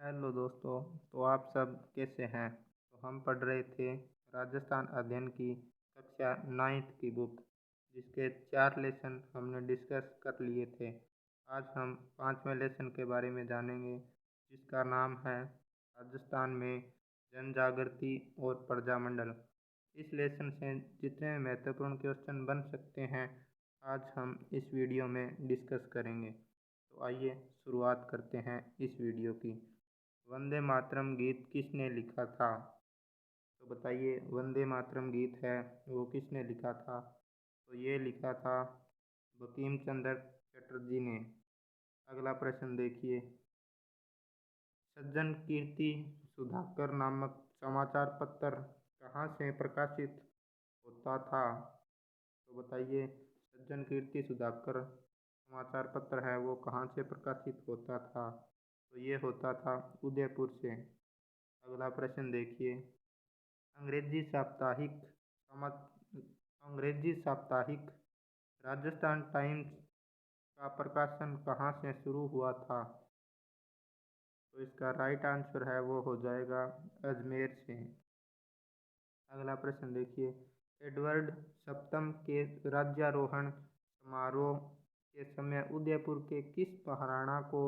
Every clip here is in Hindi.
हेलो दोस्तों। तो आप सब कैसे हैं? तो हम पढ़ रहे थे राजस्थान अध्ययन की कक्षा 9th की बुक, जिसके 4 लेसन हमने डिस्कस कर लिए थे। आज हम 5वें लेसन के बारे में जानेंगे, जिसका नाम है राजस्थान में जनजागृति और प्रजामंडल। इस लेसन से जितने महत्वपूर्ण क्वेश्चन बन सकते हैं, आज हम इस वीडियो में डिस्कस करेंगे। तो आइए शुरुआत करते हैं इस वीडियो की। वंदे मातरम गीत किसने लिखा था? तो बताइए, वंदे मातरम गीत है वो किसने लिखा था? तो ये लिखा था बंकिम चंद्र चटर्जी ने। अगला प्रश्न देखिए, सज्जन कीर्ति सुधाकर नामक समाचार पत्र कहाँ से प्रकाशित होता था? तो बताइए, सज्जन कीर्ति सुधाकर समाचार पत्र है वो कहाँ से प्रकाशित होता था? तो ये होता था उदयपुर से। अगला प्रश्न देखिए, अंग्रेजी साप्ताहिक अंग्रेजी साप्ताहिक राजस्थान टाइम्स का प्रकाशन कहाँ से शुरू हुआ था? तो इसका राइट आंसर है वो हो जाएगा अजमेर से। अगला प्रश्न देखिए, एडवर्ड सप्तम के राज्यारोहण समारोह के समय उदयपुर के किस महाराणा को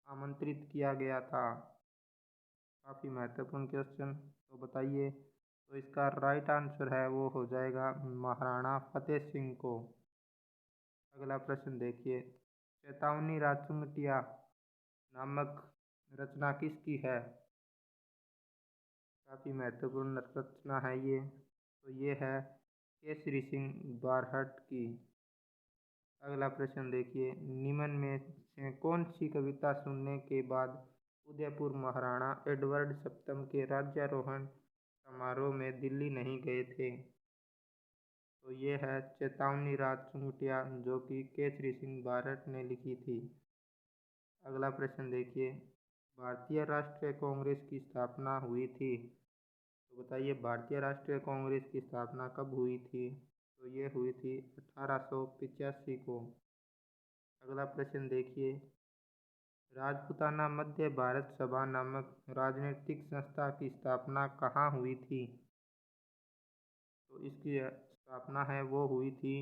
आमंत्रित किया गया था? काफ़ी महत्वपूर्ण क्वेश्चन। तो बताइए, तो इसका राइट आंसर है वो हो जाएगा महाराणा फतेह सिंह को। अगला प्रश्न देखिए, चेतावनी राजचुंगटिया नामक रचना किसकी है? काफ़ी महत्वपूर्ण रचना है ये। तो ये है केसरी सिंह बारहट की। अगला प्रश्न देखिए, निम्न में से कौन सी कविता सुनने के बाद उदयपुर महाराणा एडवर्ड सप्तम के राज्यारोहण समारोह में दिल्ली नहीं गए थे? तो ये है चेतावनी राजचुंगटिया, जो कि केसरी सिंह बारहट ने लिखी थी। अगला प्रश्न देखिए, भारतीय राष्ट्रीय कांग्रेस की स्थापना हुई थी? तो बताइए, भारतीय राष्ट्रीय कांग्रेस की स्थापना कब हुई थी? तो ये हुई थी 1885 को। अगला प्रश्न देखिए, राजपूताना मध्य भारत सभा नामक राजनीतिक संस्था की स्थापना कहाँ हुई थी? तो इसकी स्थापना है वो हुई थी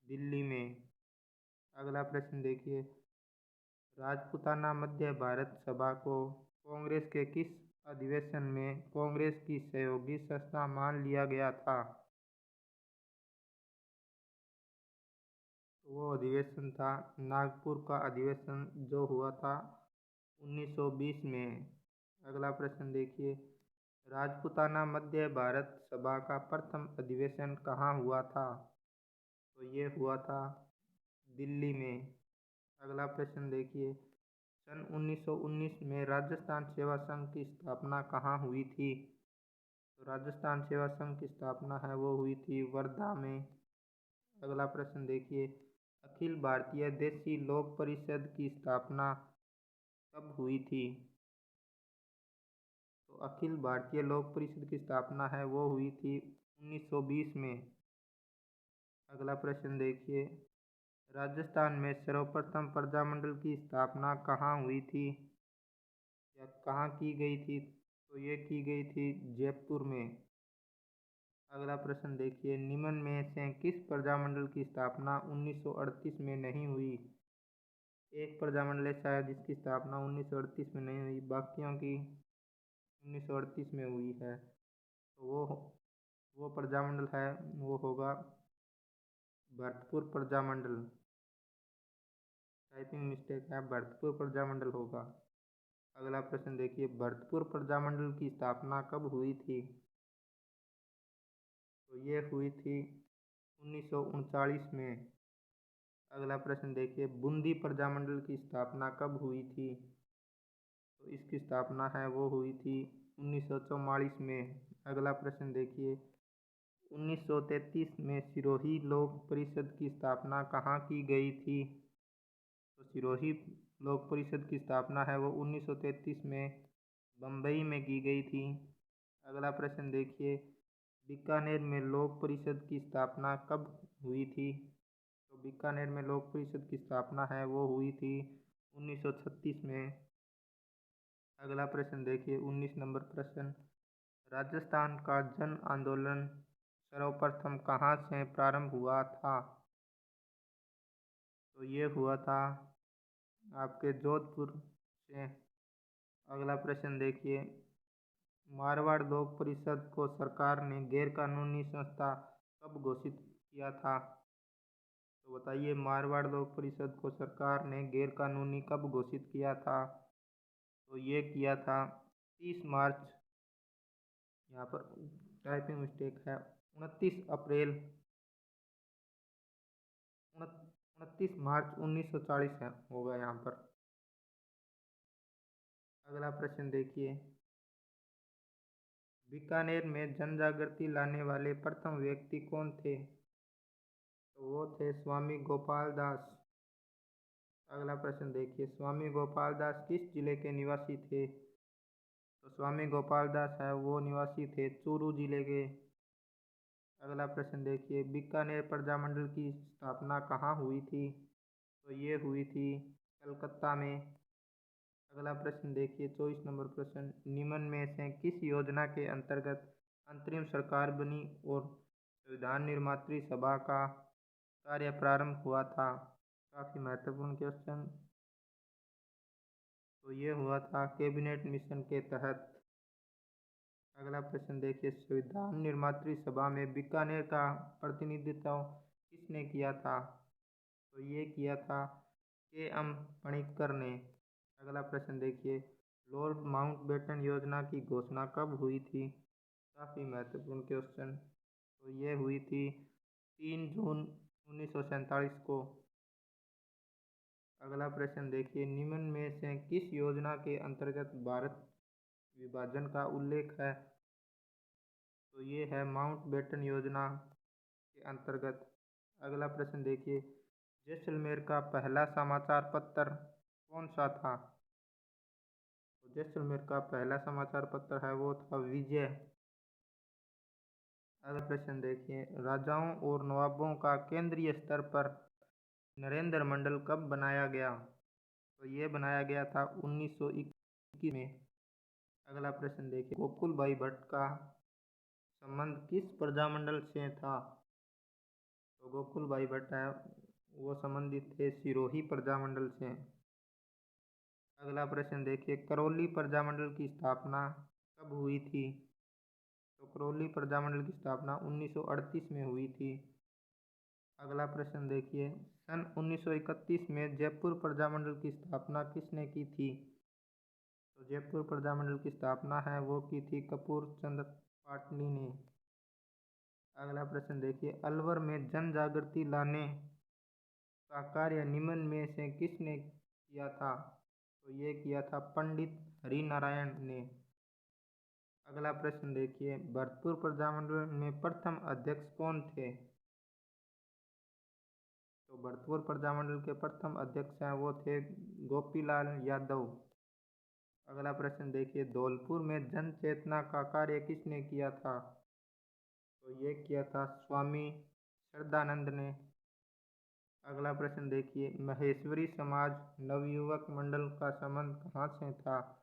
दिल्ली में। अगला प्रश्न देखिए, राजपूताना मध्य भारत सभा को कांग्रेस के किस अधिवेशन में कांग्रेस की सहयोगी संस्था मान लिया गया था? तो वो अधिवेशन था नागपुर का अधिवेशन, जो हुआ था 1920 में। अगला प्रश्न देखिए, राजपूताना मध्य भारत सभा का प्रथम अधिवेशन कहाँ हुआ था? तो ये हुआ था दिल्ली में। अगला प्रश्न देखिए, सन 1919 में राजस्थान सेवा संघ की स्थापना कहाँ हुई थी? तो राजस्थान सेवा संघ की स्थापना है वो हुई थी वर्धा में। अगला प्रश्न देखिए, अखिल भारतीय देशी लोक परिषद की स्थापना कब हुई थी? तो अखिल भारतीय लोक परिषद की स्थापना है वो हुई थी 1920 में। अगला प्रश्न देखिए, राजस्थान में सर्वप्रथम प्रजामंडल की स्थापना कहाँ हुई थी या कहाँ की गई थी? तो ये की गई थी जयपुर में। अगला प्रश्न देखिए, निम्न में से किस प्रजामंडल की स्थापना 1938 में नहीं हुई? एक प्रजामंडल ऐसा है जिसकी स्थापना 1938 में नहीं हुई, बाकियों की 1938 में हुई है। तो वो प्रजामंडल है वो होगा भरतपुर प्रजामंडल। टाइपिंग मिस्टेक है, भरतपुर प्रजामंडल होगा। अगला प्रश्न देखिए, भरतपुर प्रजामंडल की स्थापना कब हुई थी? तो ये हुई थी 1939 में। अगला प्रश्न देखिए, बूंदी प्रजामंडल की स्थापना कब हुई थी? तो इसकी स्थापना है वो हुई थी 1944 में। अगला प्रश्न देखिए, 1933 में सिरोही लोक परिषद की स्थापना कहाँ की गई थी? तो सिरोही लोक परिषद की स्थापना है वो 1933 में बम्बई में की गई थी। अगला प्रश्न देखिए, बीकानेर में लोक परिषद की स्थापना कब हुई थी? तो बीकानेर में लोक परिषद की स्थापना है वो हुई थी 1936 में। अगला प्रश्न देखिए 19 नंबर प्रश्न। राजस्थान का जन आंदोलन सर्वप्रथम कहाँ से प्रारंभ हुआ था? तो ये हुआ था आपके जोधपुर से। अगला प्रश्न देखिए, मारवाड़ लोक परिषद को सरकार ने गैर कानूनी संस्था कब घोषित किया था? तो बताइए, मारवाड़ लोक परिषद को सरकार ने गैर कानूनी कब घोषित किया था? तो ये किया था 30 मार्च, यहाँ पर टाइपिंग मिस्टेक है, 29 मार्च 1940 है होगा यहाँ पर। अगला प्रश्न देखिए, बीकानेर में जन जागृति लाने वाले प्रथम व्यक्ति कौन थे? तो वो थे स्वामी गोपाल दास। अगला प्रश्न देखिए, स्वामी गोपाल दास किस जिले के निवासी थे? तो स्वामी गोपाल दास है वो निवासी थे चूरू जिले के। अगला प्रश्न देखिए, बीकानेर प्रजामंडल की स्थापना कहाँ हुई थी? तो ये हुई थी कलकत्ता में। अगला प्रश्न देखिए 24 नंबर प्रश्न, निम्न में से किस योजना के अंतर्गत अंतरिम सरकार बनी और संविधान निर्मात्री सभा का कार्य प्रारंभ हुआ था? काफी महत्वपूर्ण क्वेश्चन। तो ये हुआ था कैबिनेट मिशन के तहत। अगला प्रश्न देखिए, संविधान निर्मात्री सभा में बीकानेर का प्रतिनिधित्व किसने किया था? तो ये किया था के.एम. पणिक्कर ने। अगला प्रश्न देखिए, लॉर्ड माउंटबेटन योजना की घोषणा कब हुई थी? काफ़ी महत्वपूर्ण क्वेश्चन। तो ये हुई थी 3 जून 1947 को। अगला प्रश्न देखिए, निम्न में से किस योजना के अंतर्गत भारत विभाजन का उल्लेख है? तो ये है माउंटबेटन योजना के अंतर्गत। अगला प्रश्न देखिए, जैसलमेर का पहला समाचार पत्र कौन सा था? तो जैसलमेर का पहला समाचार पत्र है वो था विजय। अगला प्रश्न देखिए, राजाओं और नवाबों का केंद्रीय स्तर पर नरेंद्र मंडल कब बनाया गया? तो ये बनाया गया था 1921 में। अगला प्रश्न देखिए, गोकुल भाई भट्ट का संबंध किस प्रजामंडल से था? तो गोकुल भाई भट्ट है वो संबंधित थे सिरोही प्रजामंडल से। अगला प्रश्न देखिए, करौली प्रजामंडल की स्थापना कब हुई थी? तो करौली प्रजामंडल की स्थापना 1938 में हुई थी। अगला प्रश्न देखिए, सन 1931 में जयपुर प्रजामंडल की स्थापना किसने की थी? तो जयपुर प्रजामंडल की स्थापना है वो की थी कपूर चंद पाटनी ने। अगला प्रश्न देखिए, अलवर में जन जागृति लाने का कार्य निम्न में से किसने किया था? तो ये किया था पंडित हरिनारायण ने। अगला प्रश्न देखिए, भरतपुर प्रजामंडल में प्रथम अध्यक्ष कौन थे? तो भरतपुर प्रजामंडल के प्रथम अध्यक्ष हैं वो थे गोपीलाल यादव। अगला प्रश्न देखिए, धौलपुर में जन चेतना का कार्य किसने किया था? तो ये किया था स्वामी श्रद्धानंद ने। अगला प्रश्न देखिए, महेश्वरी समाज नवयुवक मंडल का संबंध कहाँ से था?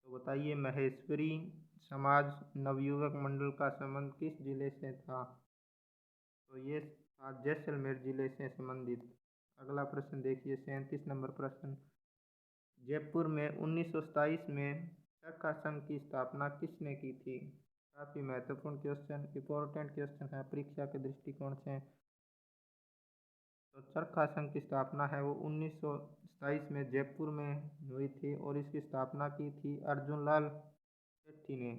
तो बताइए, महेश्वरी समाज नवयुवक मंडल का संबंध किस जिले से था? तो ये था जैसलमेर जिले से संबंधित। अगला प्रश्न देखिए 37 नंबर प्रश्न, जयपुर में 1927 में चरखा संघ की स्थापना किसने की थी? काफ़ी महत्वपूर्ण क्वेश्चन, इंपॉर्टेंट क्वेश्चन है परीक्षा के दृष्टिकोण से। तो चरखा संघ की स्थापना है वो 1927 में जयपुर में हुई थी और इसकी स्थापना की थी अर्जुन लाल सेठी ने,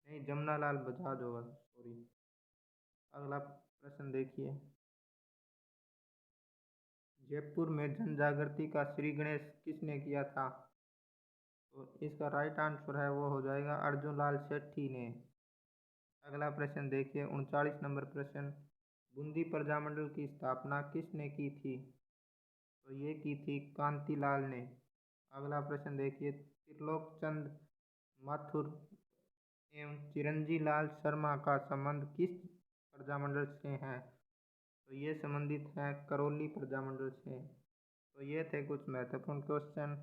नहीं जमनालाल बजाज होगा, सॉरी। अगला प्रश्न देखिए, जयपुर में जन जागृति का श्री गणेश किसने किया था? तो इसका राइट आंसर है वो हो जाएगा अर्जुन लाल सेठी ने। अगला प्रश्न देखिए 39 नंबर प्रश्न, बूंदी प्रजामंडल की स्थापना किसने की थी? तो ये की थी कांतिलाल ने। अगला प्रश्न देखिए, त्रिलोक चंद माथुर एवं चिरंजी लाल शर्मा का संबंध किस प्रजामंडल से है? तो ये संबंधित है करौली प्रजामंडल से। तो ये थे कुछ महत्वपूर्ण क्वेश्चन।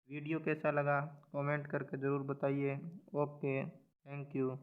वीडियो कैसा लगा कमेंट करके ज़रूर बताइए। Okay, thank you.